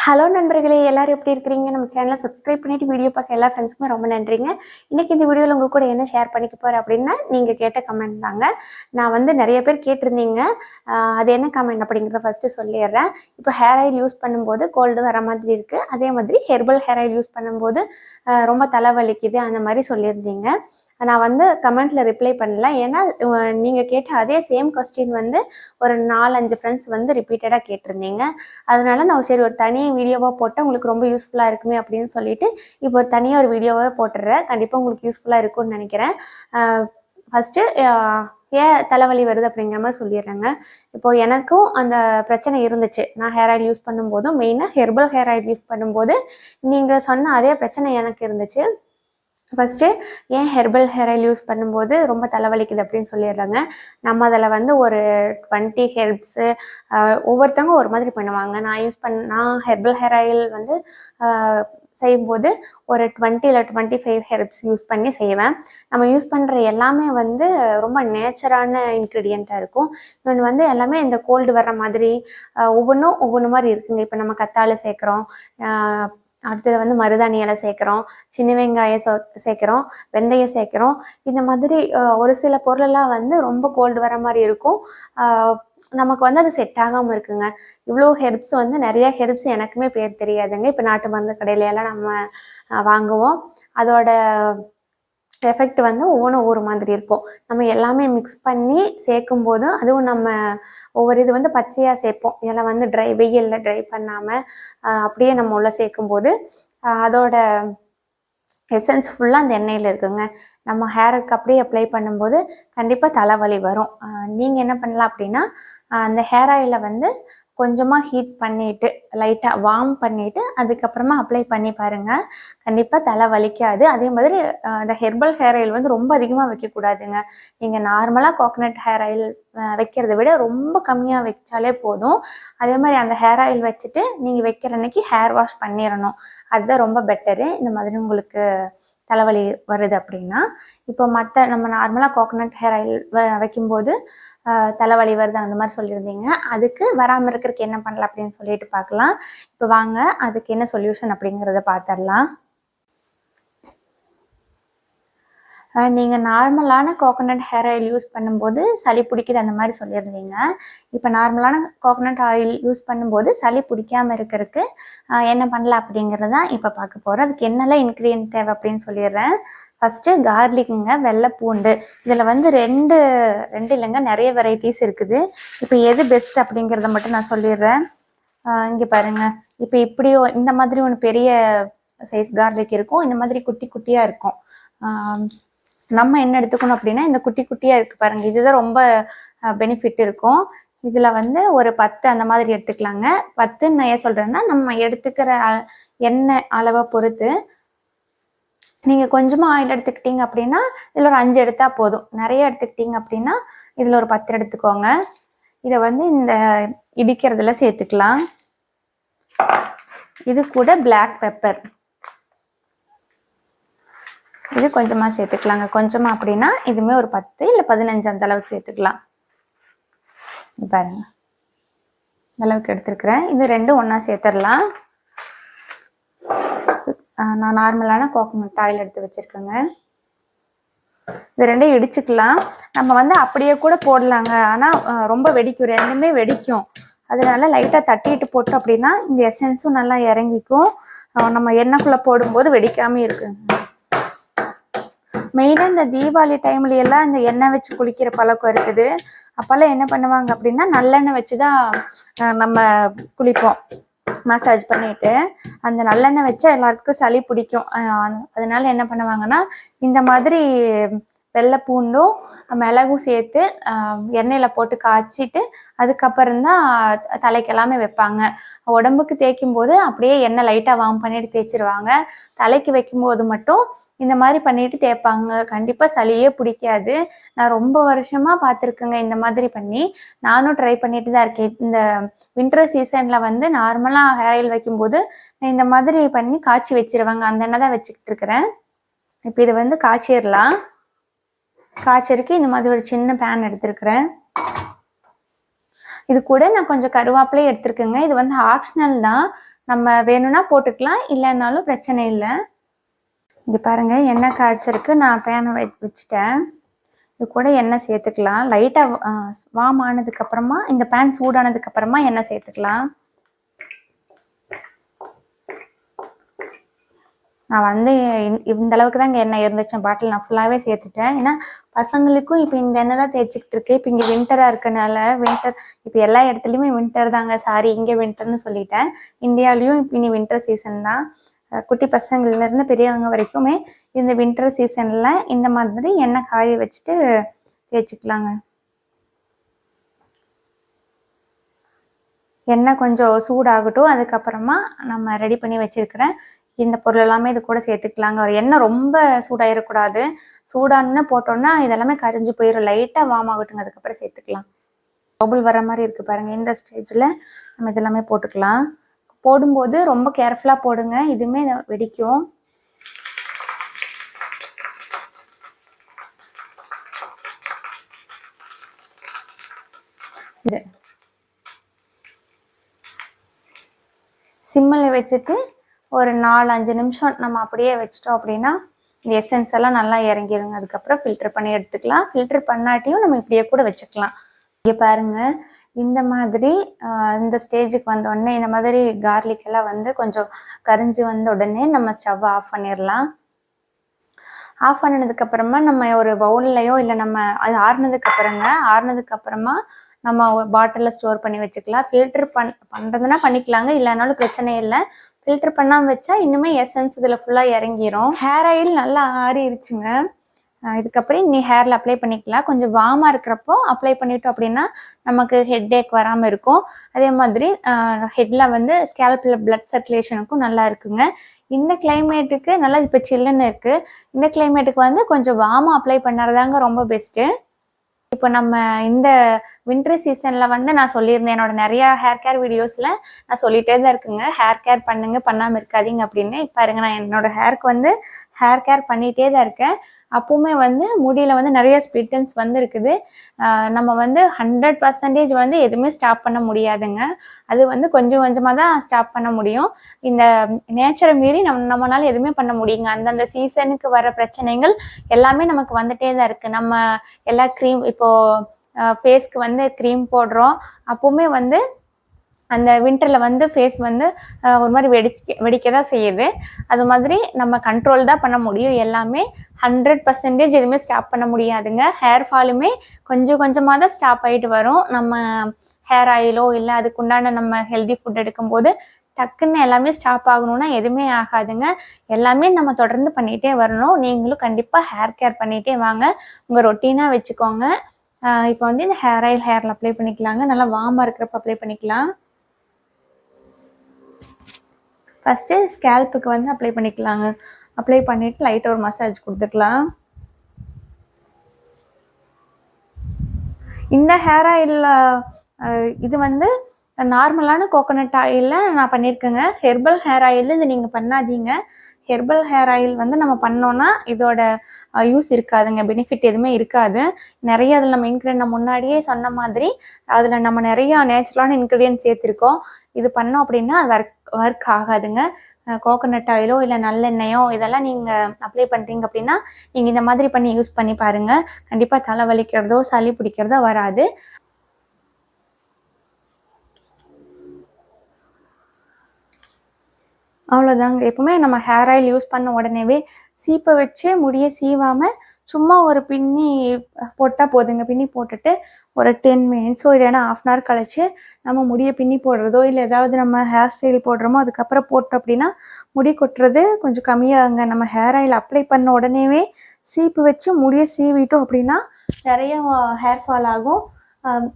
Hello நண்பர்களே, எல்லாரும் எப்படி இருக்கிறீங்க? நம்ம சேனலை சப்ஸ்கிரைப் பண்ணிட்டு வீடியோ பார்க்க எல்லா ஃப்ரெண்ட்ஸுக்குமே ரொம்ப நன்றிங்க. இன்னைக்கு இந்த வீடியோவில் உங்கள் கூட என்ன ஷேர் பண்ணிக்க போகிறேன் அப்படின்னா, நீங்கள் கேட்ட கமெண்ட் தாங்க. நான் வந்து நிறைய பேர் கேட்டிருந்தீங்க. அது என்ன கமெண்ட் அப்படிங்கிறத ஃபஸ்ட்டு சொல்லிடுறேன். இப்போ ஹேர் ஆயில் யூஸ் பண்ணும்போது கோல்டு வர மாதிரி இருக்குது, அதே மாதிரி ஹெர்பல் ஹேர் ஆயில் யூஸ் பண்ணும்போது ரொம்ப தலைவலிக்குது அந்த மாதிரி சொல்லியிருந்தீங்க. நான் வந்து கமெண்ட்டில் ரிப்ளை பண்ணல. ஏன்னா நீங்கள் கேட்ட அதே சேம் கொஸ்டின் வந்து ஒரு 4-5 ஃப்ரெண்ட்ஸ் வந்து ரிப்பீட்டடாக கேட்டிருந்தீங்க. அதனால நான் சரி ஒரு தனி வீடியோவாக போட்டால் உங்களுக்கு ரொம்ப யூஸ்ஃபுல்லாக இருக்குமே அப்படின்னு சொல்லிட்டு இப்போ ஒரு தனியாக ஒரு வீடியோவாக போட்டுடுறேன். கண்டிப்பாக உங்களுக்கு யூஸ்ஃபுல்லாக இருக்கும்னு நினைக்கிறேன். ஃபஸ்ட்டு ஏன் தலைவலி வருது அப்படிங்கிற மாதிரி சொல்லிடுறேங்க. இப்போது எனக்கும் அந்த பிரச்சனை இருந்துச்சு. நான் ஹேர் ஆயில் யூஸ் பண்ணும்போதும், மெயினாக ஹெர்பல் ஹேர் ஆயில் யூஸ் பண்ணும்போது நீங்கள் சொன்ன அதே பிரச்சனை எனக்கு இருந்துச்சு. ஃபஸ்ட்டு ஏன் ஹெர்பல் ஹேர் ஆயில் யூஸ் பண்ணும்போது ரொம்ப தலைவலிக்குது அப்படின்னு சொல்லிடுறாங்க. நம்ம அதில் வந்து ஒரு 20 ஹெர்ப்ஸு ஒவ்வொருத்தவங்க ஒரு மாதிரி பண்ணுவாங்க. நான் ஹெர்பல் ஹேர் ஆயில் வந்து செய்யும்போது ஒரு 20 இல்லை 25 ஹெர்ப்ஸ் யூஸ் பண்ணி செய்வேன். நம்ம யூஸ் பண்ணுற எல்லாமே வந்து ரொம்ப நேச்சரான இன்க்ரீடியண்ட்டாக இருக்கும். இன்னொன்று வந்து எல்லாமே இந்த கோல்டு வர்ற மாதிரி ஒவ்வொன்று மாதிரி இருக்குங்க. இப்போ நம்ம கத்தாழை சேர்க்குறோம், அடுத்தது வந்து மருதாணி இலை சேர்க்குறோம், சின்ன வெங்காயம் சேர்க்குறோம், வெந்தயம் சேர்க்குறோம். இந்த மாதிரி ஒரு சில பொருளெல்லாம் வந்து ரொம்ப கோல்டு வர மாதிரி இருக்கும். நமக்கு வந்து அது செட் ஆகாமல் இருக்குங்க. இவ்வளோ ஹெர்ப்ஸ் வந்து நிறைய ஹெர்ப்ஸ் எனக்குமே பேர் தெரியாதுங்க. இப்போ நாட்டு மருந்து கடையிலெல்லாம் நம்ம வாங்குவோம். அதோட எஃபெக்ட் வந்து ஒவ்வொரு மாதிரி இருக்கும். நம்ம எல்லாமே மிக்ஸ் பண்ணி சேர்க்கும்போது அதுவும் நம்ம ஒவ்வொரு இது வந்து பச்சையாக சேர்ப்போம். இலை வந்து வெயிலில் ட்ரை பண்ணாமல் அப்படியே நம்ம உள்ள சேர்க்கும்போது அதோட எசன்ஸ் ஃபுல்லாக அந்த எண்ணெயில் இருக்குங்க. நம்ம ஹேருக்கு அப்படியே அப்ளை பண்ணும்போது கண்டிப்பாக தலைவலி வரும். நீங்கள் என்ன பண்ணலாம் அப்படின்னா, அந்த ஹேர் ஆயிலை வந்து கொஞ்சமாக ஹீட் பண்ணிவிட்டு லைட்டாக வார்ம் பண்ணிவிட்டு அதுக்கப்புறமா அப்ளை பண்ணி பாருங்கள். கண்டிப்பாக தலை வலிக்காது. அதே மாதிரி அந்த ஹெர்பல் ஹேர் ஆயில் வந்து ரொம்ப அதிகமாக வைக்கக்கூடாதுங்க. நீங்கள் நார்மலாக கோகனட் ஹேர் ஆயில் வைக்கிறத விட ரொம்ப கம்மியாக வச்சாலே போதும். அதே மாதிரி அந்த ஹேர் ஆயில் வச்சுட்டு நீங்கள் வைக்கிற அன்னைக்கு ஹேர் வாஷ் பண்ணிடணும். அதுதான் ரொம்ப பெட்டரு. இந்த மாதிரி உங்களுக்கு தலைவலி வருது அப்படின்னா. இப்போ நம்ம நார்மலாக கோகனட் ஹேர் ஆயில் வைக்கும்போது தலைவலி வருது அந்த மாதிரி சொல்லியிருந்தீங்க. அதுக்கு வராமல் இருக்கிறதுக்கு என்ன பண்ணலாம் அப்படின்னு சொல்லிட்டு பார்க்கலாம். இப்போ வாங்க அதுக்கு என்ன சொல்யூஷன் அப்படிங்கிறத பார்த்துடலாம். நீங்கள் நார்மலான கோகனட் ஹேர் ஆயில் யூஸ் பண்ணும்போது சளி பிடிக்குது அந்த மாதிரி சொல்லியிருந்தீங்க. இப்போ நார்மலான கோகனட் ஆயில் யூஸ் பண்ணும்போது சளி பிடிக்காமல் இருக்கிறதுக்கு என்ன பண்ணலாம் அப்படிங்கிறது தான் இப்போ பார்க்க போகிறோம். அதுக்கு என்னெல்லாம் இன்க்ரீடியன்ட் தேவை அப்படின்னு சொல்லிடுறேன். ஃபஸ்ட்டு கார்லிக்குங்க, வெள்ளைப்பூண்டு. இதில் வந்து ரெண்டு இல்லைங்க, நிறைய வெரைட்டிஸ் இருக்குது. இப்போ எது பெஸ்ட் அப்படிங்கிறத மட்டும் நான் சொல்லிடுறேன். இங்கே பாருங்கள். இப்போ இப்படியோ இந்த மாதிரி ஒன்று பெரிய சைஸ் கார்லிக் இருக்கும், இந்த மாதிரி குட்டி குட்டியாக இருக்கும். நம்ம என்ன எடுத்துக்கணும் அப்படின்னா, இந்த குட்டி குட்டியாக இருக்குது பாருங்கள், இதுதான் ரொம்ப பெனிஃபிட் இருக்கும். இதில் வந்து ஒரு 10 அந்த மாதிரி எடுத்துக்கலாங்க. 10ன்னு நான் ஏன் சொல்கிறேன்னா, நம்ம எடுத்துக்கிற எண்ணெய் அளவை பொறுத்து. நீங்கள் கொஞ்சமாக ஆயில் எடுத்துக்கிட்டீங்க அப்படின்னா இதில் ஒரு 5 எடுத்தால் போதும். நிறைய எடுத்துக்கிட்டீங்க அப்படின்னா இதில் ஒரு 10 எடுத்துக்கோங்க. இதை வந்து இந்த இடிக்கிறதுல சேர்த்துக்கலாம். இது கூட பிளாக் பெப்பர், இது கொஞ்சமாக சேர்த்துக்கலாங்க. கொஞ்சமாக அப்படின்னா இதுவுமே ஒரு 10 இல்லை 15 அந்த அளவுக்கு சேர்த்துக்கலாம். பாருங்க, இந்த அளவுக்கு எடுத்துருக்குறேன். இது ரெண்டும் ஒன்றா சேர்த்துடலாம். நான் நார்மலான கோகனட் ஆயில் எடுத்து வச்சுருக்கேங்க. இது ரெண்டையும் இடிச்சுக்கலாம். நம்ம வந்து அப்படியே கூட போடலாங்க, ஆனால் ரொம்ப வெடிக்கும், ரெண்டுமே வெடிக்கும். அதனால லைட்டாக தட்டிட்டு போட்டோம் அப்படின்னா இந்த எசன்ஸும் நல்லா இறங்கிக்கும். நம்ம எண்ணெய்க்குள்ளே போடும்போது வெடிக்காமல் இருக்குங்க. மெயினாக இந்த தீபாவளி டைம்ல எல்லாம் இந்த எண்ணெய் வச்சு குளிக்கிற பழக்கம் இருக்குது. அப்போல்லாம் என்ன பண்ணுவாங்க அப்படின்னா நல்லெண்ணெய் வச்சு தான் நம்ம குளிப்போம். மசாஜ் பண்ணிட்டு அந்த நல்லெண்ணெய் வச்சா எல்லாத்துக்கும் சளி பிடிக்கும். அதனால என்ன பண்ணுவாங்கன்னா, இந்த மாதிரி வெள்ளைப்பூண்டும் மிளகும் சேர்த்து எண்ணெயில் போட்டு காய்ச்சிட்டு அதுக்கப்புறம் தான் தலைக்கு எல்லாமே வைப்பாங்க. உடம்புக்கு தேய்க்கும் போது அப்படியே எண்ணெய் லைட்டாக வார்ம் பண்ணிட்டு தேய்ச்சிருவாங்க. தலைக்கு வைக்கும்போது மட்டும் இந்த மாதிரி பண்ணிட்டு தேய்ப்பாங்க. கண்டிப்பாக சளியே பிடிக்காது. நான் ரொம்ப வருஷமாக பார்த்துருக்கேங்க இந்த மாதிரி பண்ணி. நானும் ட்ரை பண்ணிட்டு தான் இருக்கேன். இந்த வின்டர் சீசனில் வந்து நார்மலாக ஹேர் ஆயில் வைக்கும்போது நான் இந்த மாதிரி பண்ணி காய்ச்சி வச்சிருவாங்க. அந்த எண்ணெய் தான் வச்சுக்கிட்டு இருக்கிறேன். இப்போ இதை வந்து காய்ச்சிடலாம். காய்ச்சறதுக்கு இந்த மாதிரி ஒரு சின்ன பேன் எடுத்துருக்கிறேன். இது கூட நான் கொஞ்சம் கருவேப்பிலையும் எடுத்துருக்கேங்க. இது வந்து ஆப்ஷனல் தான். நம்ம வேணும்னா போட்டுக்கலாம், இல்லைன்னாலும் பிரச்சனை இல்லை. இங்கே பாருங்கள் எண்ணெய் காய்ச்சிருக்கு. நான் பேனை வச்சுட்டேன். இது கூட எண்ணெய் சேர்த்துக்கலாம். லைட்டாக வார்ம் ஆனதுக்கப்புறமா, இந்த பேன் சூடானதுக்கப்புறமா எண்ணெய் சேர்த்துக்கலாம். நான் வந்து இந்த அளவுக்கு தான் இங்கே எண்ணெய் இருந்துச்சு பாட்டில். நான் ஃபுல்லாகவே சேர்த்துட்டேன். ஏன்னா பசங்களுக்கும் இப்போ இந்த எண்ணெய் தான் தேய்ச்சிக்கிட்டு இருக்கு. இப்போ இங்கே வின்டராக இருக்கனால, வின்டர் இப்போ எல்லா இடத்துலையுமே வின்டர் தாங்க. சாரி, இங்கே வின்டர்னு சொல்லிட்டேன். இந்தியாவிலையும் இப்போ இனி வின்டர் சீசன் தான். குட்டி பசங்கள்லேருந்து பெரியவங்க வரைக்குமே இந்த வின்டர் சீசனில் இந்த மாதிரி எண்ணெய் காய வச்சுட்டு தேய்ச்சிக்கலாங்க. எண்ணெய் கொஞ்சம் சூடாகட்டும். அதுக்கப்புறமா நம்ம ரெடி பண்ணி வச்சுருக்கிறேன் இந்த பொருள் எல்லாமே இது கூட சேர்த்துக்கலாங்க. ஒரு எண்ணெய் ரொம்ப சூடாயிடக்கூடாது. சூடான்னு போட்டோன்னா இதெல்லாமே கரைஞ்சி போயிடும். லைட்டாக வார்ம் ஆகட்டுங்க, அதுக்கப்புறம் சேர்த்துக்கலாம். பபுள் வர மாதிரி இருக்குது பாருங்கள். இந்த ஸ்டேஜில் நம்ம இதெல்லாமே போட்டுக்கலாம். போடும்போது ரொம்ப கேர்ஃபுல்லாக போடுங்க, இதுவுமே வெடிக்கும். இது சிம்மில் வச்சுட்டு ஒரு 4-5 நிமிஷம் நம்ம அப்படியே வச்சிட்டோம் அப்படின்னா இந்த எசன்ஸ் எல்லாம் நல்லா இறங்கிடுங்க. அதுக்கப்புறம் ஃபில்டர் பண்ணி எடுத்துக்கலாம். ஃபில்டர் பண்ணாட்டியும் நம்ம இப்படியே கூட வச்சுக்கலாம். இங்கே பாருங்கள், இந்த மாதிரி இந்த ஸ்டேஜுக்கு வந்த உடனே இந்த மாதிரி கார்லிக் எல்லாம் வந்து கொஞ்சம் கரிஞ்சு வந்த உடனே நம்ம ஸ்டவ் ஆஃப் பண்ணிடலாம். ஆஃப் பண்ணினதுக்கப்புறமா நம்ம ஒரு பவுல்லையோ இல்லை நம்ம அது ஆறுனதுக்கப்புறமா நம்ம பாட்டிலில் ஸ்டோர் பண்ணி வச்சுக்கலாம். ஃபில்டர் பண்ணுறதுனா பண்ணிக்கலாங்க, இல்லைனாலும் பிரச்சனை இல்லை. ஃபில்டர் பண்ணாமல் வச்சா இன்னுமே எசன்ஸ் இதில் ஃபுல்லாக இறங்கிரும். ஹேர் ஆயில் நல்லா ஆறிடுச்சுங்க. இதுக்கப்புறம் நீ ஹேரில் அப்ளை பண்ணிக்கலாம். கொஞ்சம் வார்மாக இருக்கிறப்போ அப்ளை பண்ணிட்டோம் அப்படின்னா நமக்கு ஹெட் ஏக் வராமல் இருக்கும். அதே மாதிரி ஹெட்டில் வந்து ஸ்கேல்பில் பிளட் சர்க்குலேஷனுக்கும் நல்லா இருக்குங்க. இந்த கிளைமேட்டுக்கு நல்லா இப்போ சில்லுன்னு இருக்குது. இந்த கிளைமேட்டுக்கு வந்து கொஞ்சம் வார்மாக அப்ளை பண்ணுறதாங்க ரொம்ப பெஸ்ட்டு. இப்போ நம்ம இந்த வின்டர் சீசனில் வந்து நான் சொல்லியிருந்தேன், என்னோட நிறையா ஹேர் கேர் வீடியோஸில் நான் சொல்லிகிட்டே தான் இருக்குங்க, ஹேர் கேர் பண்ணுங்க, பண்ணாமல் இருக்காதீங்க அப்படின்னு. இப்போ பாருங்க, நான் என்னோடய ஹேருக்கு வந்து ஹேர் கேர் பண்ணிகிட்டே தான் இருக்கேன். அப்போவுமே வந்து முடியில் வந்து நிறைய ஸ்பிளிட்டன்ஸ் வந்து இருக்குது. நம்ம வந்து 100% வந்து எதுவுமே ஸ்டாப் பண்ண முடியாதுங்க. அது வந்து கொஞ்சம் கொஞ்சமாக தான் ஸ்டாப் பண்ண முடியும். இந்த நேச்சரை மீறி நம்மளால எதுவுமே பண்ண முடியுங்க. அந்தந்த சீசனுக்கு வர பிரச்சனைகள் எல்லாமே நமக்கு வந்துட்டே தான் இருக்குது. நம்ம எல்லா க்ரீம் இப்போது ஃபேஸ்க்கு வந்து க்ரீம் போடுறோம். அப்போவுமே வந்து அந்த வின்டரில் வந்து ஃபேஸ் வந்து ஒரு மாதிரி வெடிக்க தான் செய்யுது. அது மாதிரி நம்ம கண்ட்ரோல் தான் பண்ண முடியும். எல்லாமே 100% எதுவுமே ஸ்டாப் பண்ண முடியாதுங்க. ஹேர் ஃபாலுமே கொஞ்சம் கொஞ்சமாக தான் ஸ்டாப் ஆகிட்டு வரும். நம்ம ஹேர் ஆயிலோ இல்லை அதுக்குண்டான நம்ம ஹெல்தி ஃபுட் எடுக்கும்போது டக்குன்னு எல்லாமே ஸ்டாப் ஆகணும்னா எதுவுமே ஆகாதுங்க. எல்லாமே நம்ம தொடர்ந்து பண்ணிகிட்டே வரணும். நீங்களும் கண்டிப்பாக ஹேர் கேர் பண்ணிகிட்டே வாங்க, உங்கள் ரொட்டீனாக வச்சுக்கோங்க. இப்போ வந்து இந்த ஹேர் ஆயில் ஹேரில் அப்ளை பண்ணிக்கலாங்க. நல்லா வார்மாக இருக்கிறப்ப அப்ளை பண்ணிக்கலாம். ஃபஸ்ட்டு ஸ்கேல்ப்புக்கு வந்து அப்ளை பண்ணிக்கலாங்க. அப்ளை பண்ணிவிட்டு லைட்டாக ஒரு மசாஜ் கொடுத்துக்கலாம். இந்த ஹேர் ஆயிலில் இது வந்து நார்மலான கோகோனட் ஆயிலில் நான் பண்ணியிருக்கேங்க. ஹெர்பல் ஹேர் ஆயில் இது நீங்கள் பண்ணாதீங்க. ஹெர்பல் ஹேர் ஆயில் வந்து நம்ம பண்ணோன்னா இதோட யூஸ் இருக்காதுங்க, பெனிஃபிட் எதுவுமே இருக்காது. நிறைய அதில் நம்ம இன்க்ரீடியன்ட் நான் முன்னாடியே சொன்ன மாதிரி அதில் நம்ம நிறையா நேச்சுரலான இன்க்ரீடியன்ட் சேர்த்துருக்கோம். இது பண்ணோம் அப்படின்னா அது ஒர்க் ஆகாதுங்க. கோகோனட் ஆயிலோ இல்லை நல்லெண்ணெயோ இதெல்லாம் நீங்கள் அப்ளை பண்ணுறீங்க அப்படின்னா நீங்கள் இந்த மாதிரி பண்ணி யூஸ் பண்ணி பாருங்கள். கண்டிப்பாக தலை வலிக்கிறதோ சளி பிடிக்கிறதோ வராது. அவ்வளோதாங்க. எப்பவுமே நம்ம ஹேர் ஆயில் யூஸ் பண்ண உடனேவே சீப்பை வச்சு முடியை சீவாமல் சும்மா ஒரு பின்னி போட்டால் போதுங்க. பின்னி போட்டுட்டு ஒரு 10 மினிட்ஸோ இல்லைன்னா 1/2 hour கழிச்சு நம்ம முடியை பின்னி போடுறதோ இல்லை ஏதாவது நம்ம ஹேர் ஸ்டைல் போடுறோமோ அதுக்கப்புறம் போட்டோம் அப்படின்னா முடி கொட்டுறது கொஞ்சம் கம்மியாகுங்க. நம்ம ஹேர் ஆயில் அப்ளை பண்ண உடனேவே சீப்பு வச்சு முடியை சீவிட்டோம் அப்படின்னா நிறைய ஹேர் ஃபால் ஆகும்.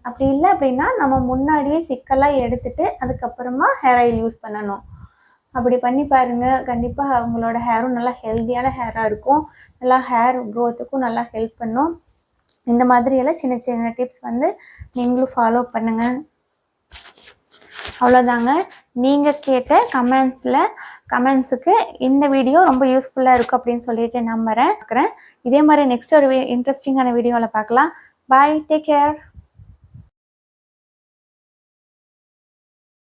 அப்படி இல்லை அப்படின்னா நம்ம முன்னாடியே சிக்கலாக எடுத்துட்டு அதுக்கப்புறமா ஹேர் ஆயில் யூஸ் பண்ணணும். அப்படி பண்ணி பாருங்கள். கண்டிப்பாக அவங்களோட ஹேரும் நல்லா ஹெல்த்தியான ஹேராக இருக்கும். நல்லா ஹேர் க்ரோத்துக்கும் நல்லா ஹெல்ப் பண்ணும். இந்த மாதிரியெல்லாம் சின்ன சின்ன டிப்ஸ் வந்து நீங்களும் ஃபாலோ பண்ணுங்கள். அவ்வளோதாங்க. நீங்கள் கேட்ட கமெண்ட்ஸுக்கு இந்த வீடியோ ரொம்ப யூஸ்ஃபுல்லாக இருக்கும் அப்படின்னு சொல்லிட்டு நம்புகிறேன். இதே மாதிரி நெக்ஸ்ட் ஒரு இன்ட்ரெஸ்டிங்கான வீடியோவில் பார்க்கலாம். பாய், டேக் கேர்.